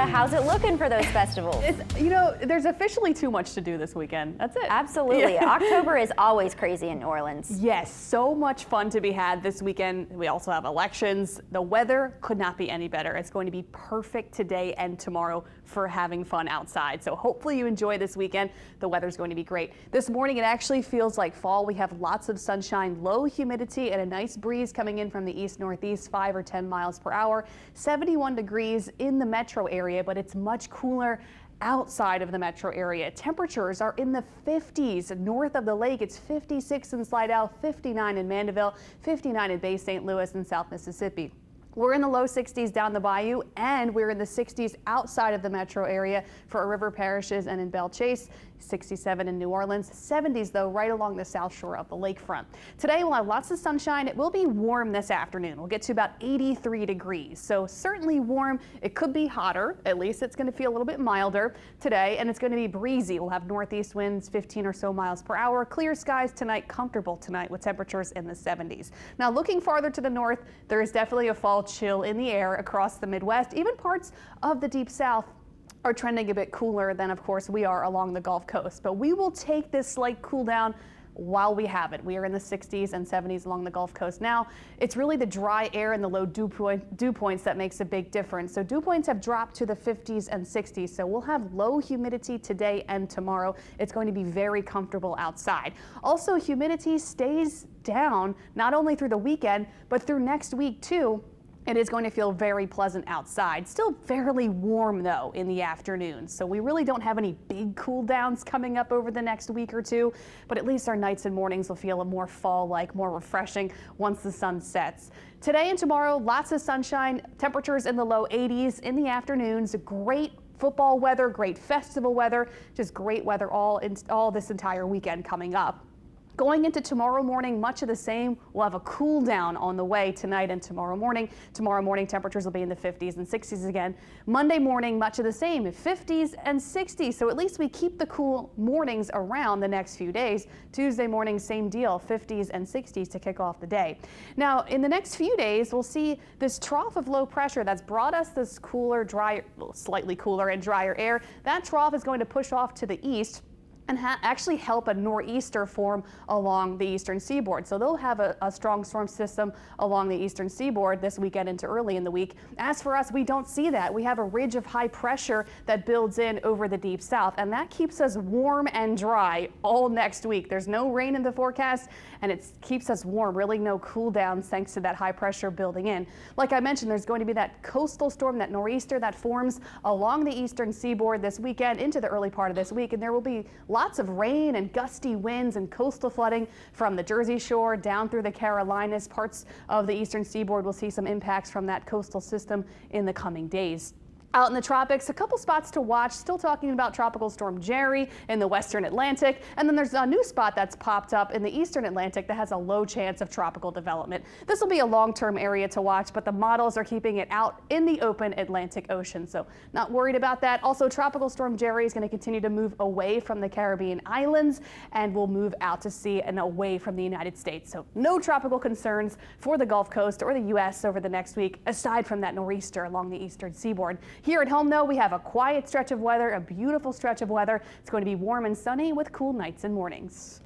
how's it looking for those festivals? There's officially too much to do this weekend. That's it. Absolutely. Yeah. October is always crazy in New Orleans. Yes, so much fun to be had this weekend. We also have elections. The weather could not be any better. It's going to be perfect today and tomorrow for having fun outside. So hopefully you enjoy this weekend. The weather's going to be great. This morning it actually feels like fall. We have lots of sunshine, low humidity, and a nice breeze coming in from the east-northeast, 5 or 10 miles per hour. 71 degrees in the metro area, but it's much cooler outside of the metro area. Temperatures are in the 50s. North of the lake, it's 56 in Slidell, 59 in Mandeville, 59 in Bay St. Louis and South Mississippi. We're in the low 60s down the bayou, and we're in the 60s outside of the metro area for our river parishes and in Belle Chase. 67 in New Orleans, 70s though right along the south shore of the lakefront. Today we'll have lots of sunshine. It will be warm this afternoon. We'll get to about 83 degrees, so certainly warm. It could be hotter. At least it's going to feel a little bit milder today, and it's going to be breezy. We'll have northeast winds 15 or so miles per hour. Clear skies tonight, comfortable tonight with temperatures in the 70s. Now looking farther to the north, there is definitely a fall chill in the air across the Midwest. Even parts of the deep south are trending a bit cooler than, of course, we are along the Gulf Coast. But we will take this slight cool down while we have it. We are in the 60s and 70s along the Gulf Coast now. It's really the dry air and the low dew points that makes a big difference. So dew points have dropped to the 50s and 60s. So we'll have low humidity today and tomorrow. It's going to be very comfortable outside. Also, humidity stays down not only through the weekend, but through next week too. It is going to feel very pleasant outside. Still fairly warm though in the afternoon. So we really don't have any big cool downs coming up over the next week or two, but at least our nights and mornings will feel more fall-like, more refreshing once the sun sets. Today and tomorrow, lots of sunshine, temperatures in the low 80s in the afternoons, great football weather, great festival weather, just great weather all this entire weekend coming up. Going into tomorrow morning, much of the same. We'll have a cool down on the way tonight and tomorrow morning. Tomorrow morning temperatures will be in the 50s and 60s again. Monday morning, much of the same, 50s and 60s. So at least we keep the cool mornings around the next few days. Tuesday morning, same deal, 50s and 60s to kick off the day. Now, in the next few days, we'll see this trough of low pressure that's brought us this cooler, drier, slightly cooler and drier air. That trough is going to push off to the east and actually help a nor'easter form along the eastern seaboard. So they'll have a strong storm system along the eastern seaboard this weekend into early in the week. As for us, we don't see that. We have a ridge of high pressure that builds in over the deep south, and that keeps us warm and dry all next week. There's no rain in the forecast, and it keeps us warm, really no cool downs thanks to that high pressure building in. Like I mentioned, there's going to be that coastal storm, that nor'easter that forms along the eastern seaboard this weekend into the early part of this week, and there will be lots of rain and gusty winds and coastal flooding from the Jersey Shore down through the Carolinas. Parts of the eastern seaboard will see some impacts from that coastal system in the coming days. Out in the tropics, a couple spots to watch. Still talking about Tropical Storm Jerry in the western Atlantic. And then there's a new spot that's popped up in the eastern Atlantic that has a low chance of tropical development. This will be a long-term area to watch, but the models are keeping it out in the open Atlantic Ocean. So not worried about that. Also, Tropical Storm Jerry is going to continue to move away from the Caribbean islands and will move out to sea and away from the United States. So no tropical concerns for the Gulf Coast or the U.S. over the next week, aside from that nor'easter along the eastern seaboard. Here at home, though, we have a quiet stretch of weather, a beautiful stretch of weather. It's going to be warm and sunny with cool nights and mornings.